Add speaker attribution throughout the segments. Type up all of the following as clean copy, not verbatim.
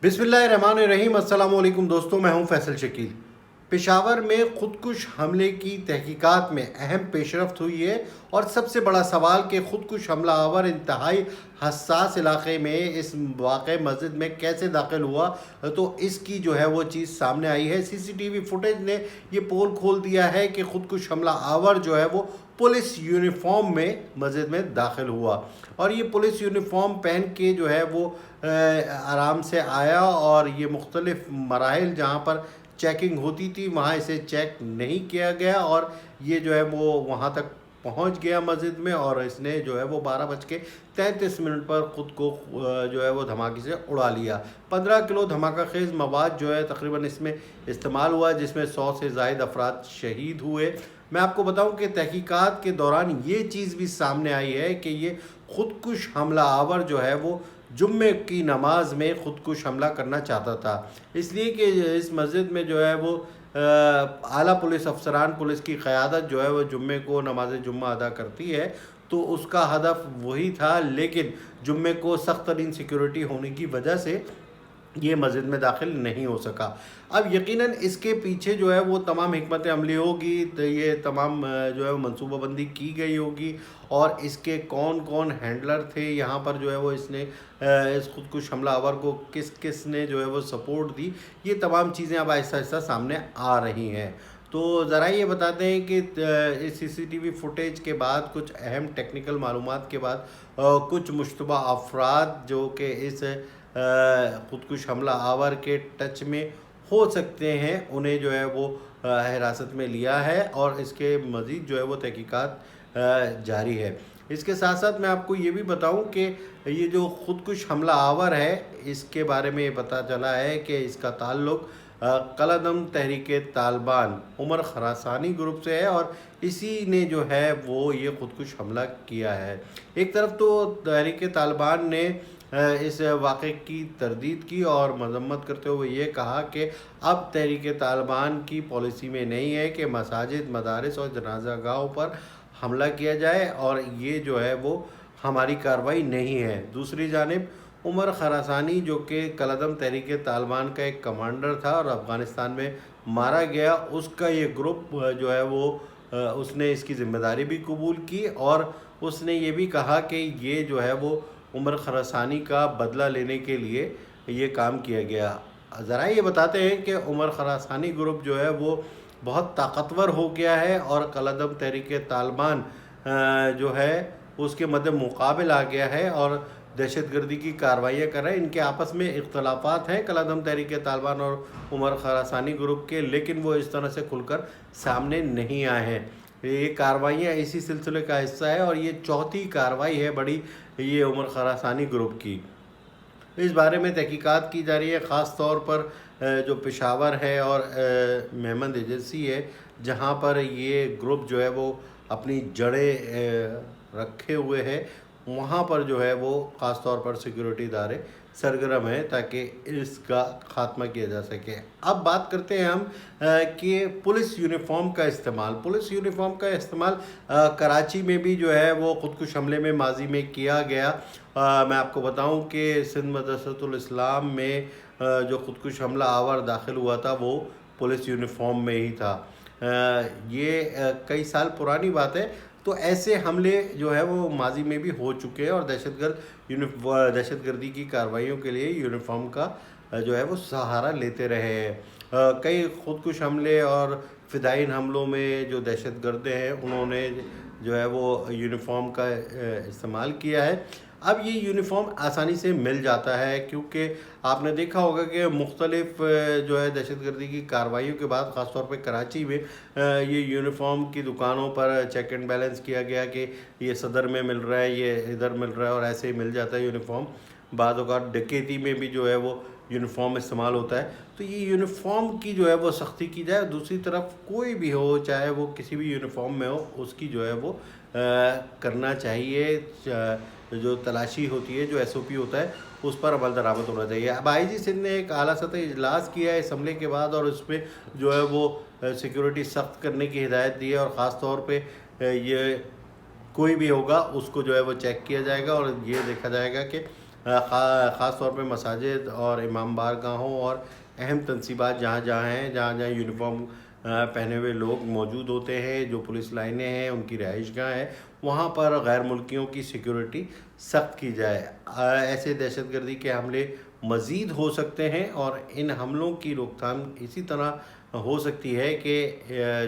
Speaker 1: बिस्मिल्लाहिर्रहमानिर्रहीम। अस्सलाम वालेकुम दोस्तों, मैं हूं फैसल शकील। पेशावर में खुदकुश हमले की तहकीकात में अहम पेशरफ्त हुई है और सबसे बड़ा सवाल कि खुदकुश हमला आवर इंतहाई हसास इलाके में इस वाक़ई मस्जिद में कैसे दाखिल हुआ, तो इसकी जो है वो चीज़ सामने आई है। सीसीटीवी फुटेज ने ये पोल खोल दिया है कि खुदकुश हमला आवर जो है वो पुलिस यूनिफॉर्म में मस्जिद में दाखिल हुआ और ये पुलिस यूनिफॉर्म पहन के जो है वो आराम से आया और ये मुख्तलिफ मराहिल जहाँ पर चेकिंग होती थी वहाँ इसे चेक नहीं किया गया और ये जो है वो वहाँ तक पहुँच गया मस्जिद में और इसने जो है वो 12:33 पर ख़ुद को जो है वो धमाके से उड़ा लिया। 15 किलो धमाका खेज़ मवाद जो है तकरीबन इसमें इस्तेमाल हुआ, जिसमें 100 से ज़ायद अफराद शहीद हुए। मैं आपको बताऊं कि तहकीकात के दौरान ये चीज़ भी सामने आई है कि ये खुदकुश हमला आवर जो है वो जुम्मे की नमाज में खुदकुश हमला करना चाहता था, इसलिए कि इस मस्जिद में जो है वो आला पुलिस अफसरान पुलिस की क़यादत जो है वो जुम्मे को नमाज जुम्मा अदा करती है, तो उसका हदफ वही था। लेकिन जुम्मे को सख्त तरीन सिक्योरिटी होने की वजह से ये मस्जिद में दाखिल नहीं हो सका। अब यकीनन इसके पीछे जो है वो तमाम हिकमत अमली होगी, तो ये तमाम जो है वो मनसूबाबंदी की गई होगी और इसके कौन कौन हैंडलर थे यहाँ पर जो है वो इसने इस खुदकुश हमला आवर को किस किस ने जो है वो सपोर्ट दी, ये तमाम चीज़ें अब आहिस्ता आहिस्ता सामने आ रही हैं। तो ज़रा ये बताते हैं कि इस सीसीटीवी फुटेज के बाद कुछ अहम टेक्निकल मालूमात के बाद कुछ मुश्तबा अफराद जो कि इस खुदकुश हमला आवर के टच में हो सकते हैं, उन्हें जो है वो हिरासत में लिया है और इसके मज़ीद जो है वो तहकीकात जारी है। इसके साथ साथ मैं आपको ये भी बताऊं कि ये जो खुदकुश हमला आवर है इसके बारे में पता चला है कि इसका ताल्लुक़ कलअदम तहरीक तालिबान उमर खरासानी ग्रुप से है और इसी ने जो है वो ये खुदकुश हमला किया है। एक तरफ तो तहरीक तालिबान ने इस वाक़े की तरदीद की और मजम्मत करते हुए ये कहा कि अब तहरीक तालिबान की पॉलिसी में नहीं है कि मसाजिद, मदारिस और जनाज़ागाहों पर हमला किया जाए और ये जो है वो हमारी कार्रवाई नहीं है। दूसरी जानिब उमर खरासानी जो कि कलअदम तहरीक तालिबान का एक कमांडर था और अफ़गानिस्तान में मारा गया, उसका ये ग्रुप जो है वो उसने इसकी ज़िम्मेदारी भी कबूल की और उसने ये भी कहा कि ये जो है वो उमर खरासानी का बदला लेने के लिए ये काम किया गया। ज़रा ये बताते हैं कि उमर खरासानी ग्रुप जो है वो बहुत ताकतवर हो गया है और कलअदम तहरीक तालिबान जो है उसके मद्दे मुकाबिल आ गया है और दहशतगर्दी की कार्रवाइयाँ कर रहे हैं। इनके आपस में इख्तलाफात हैं कलअदम तहरीक तालिबान और उमर खरासानी ग्रुप के, लेकिन वो इस तरह से खुलकर सामने नहीं आए हैं। ये कार्रवाइयाँ इसी सिलसिले का हिस्सा है और ये चौथी कार्रवाई है बड़ी ये उमर खरासानी ग्रुप की। इस बारे में तहकीकात की जा रही है, ख़ास तौर पर जो पेशावर है और मेहमंद एजेंसी है जहाँ पर ये ग्रुप जो है वो अपनी जड़ें रखे हुए है, वहाँ पर जो है वो ख़ास तौर पर सिक्योरिटी इदारे सरगर्म है ताकि इसका ख़ात्मा किया जा सके। अब बात करते हैं हम कि पुलिस यूनिफॉर्म का इस्तेमाल कराची में भी जो है वो खुदकुश हमले में माजी में किया गया। मैं आपको बताऊं कि सिंध मदरसतुल इस्लाम में जो खुदकुश हमला आवर दाखिल हुआ था वो पुलिस यूनिफॉर्म में ही था। ये कई साल पुरानी बात है, तो ऐसे हमले जो है वो माजी में भी हो चुके हैं और दहशतगर्दी की कार्रवाइयों के लिए यूनिफॉर्म का जो है वो सहारा लेते रहे हैं। कई खुदकुश हमले और फ़िदायीन हमलों में जो दहशतगर्द हैं उन्होंने जो है वो यूनिफॉर्म का इस्तेमाल किया है। अब ये यूनिफॉर्म आसानी से मिल जाता है क्योंकि आपने देखा होगा कि मुख्तलिफ जो है दहशतगर्दी की कार्रवाइयों के बाद ख़ास तौर पे कराची में ये यूनिफॉर्म की दुकानों पर चेक एंड बैलेंस किया गया कि ये सदर में मिल रहा है, ये इधर मिल रहा है और ऐसे ही मिल जाता है यूनिफॉर्म। बाद औक़ात डकैती में भी जो है वो यूनिफॉर्म इस्तेमाल होता है। तो ये यूनिफॉर्म की जो है वो सख्ती की जाए। दूसरी तरफ कोई भी हो, चाहे वो किसी भी यूनिफॉर्म में हो, उसकी जो है वो करना चाहिए। जो तलाशी होती है, जो SOP होता है, उस पर अमल दरामद होना चाहिए। अब IG सिंध ने एक आला सतह इजलास किया है इस हमले के बाद और उसमें जो है वो सिक्योरिटी सख्त करने की हिदायत दी है और ख़ास तौर पे ये कोई भी होगा उसको जो है वो चेक किया जाएगा और ये देखा जाएगा कि خاص طور پہ مساجد اور امام بارگاہوں اور اہم تنصیبات جہاں جہاں ہیں، جہاں جہاں یونیفارم پہنے ہوئے لوگ موجود ہوتے ہیں، جو پولیس لائنیں ہیں، ان کی رہائش گاہ ہیں، وہاں پر غیر ملکیوں کی سیکیورٹی سخت کی جائے۔ ایسے دہشت گردی کے حملے مزید ہو سکتے ہیں اور ان حملوں کی روک تھام اسی طرح ہو سکتی ہے کہ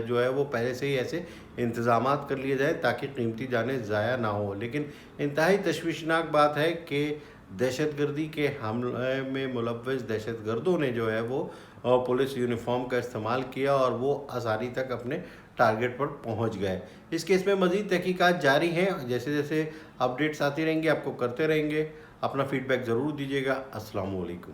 Speaker 1: جو ہے وہ پہلے سے ہی ایسے انتظامات کر لیے جائیں تاکہ قیمتی جانیں ضائع نہ ہوں۔ لیکن انتہائی تشویشناک بات ہے کہ دہشت گردی کے حملے میں ملوث دہشت گردوں نے جو ہے وہ پولیس یونیفارم کا استعمال کیا اور وہ آسانی تک اپنے ٹارگٹ پر پہنچ گئے۔ اس کیس میں مزید تحقیقات جاری ہیں، جیسے جیسے اپڈیٹس آتی رہیں گی آپ کو کرتے رہیں گے۔ اپنا فیڈ بیک ضرور دیجیے گا۔ السلام علیکم۔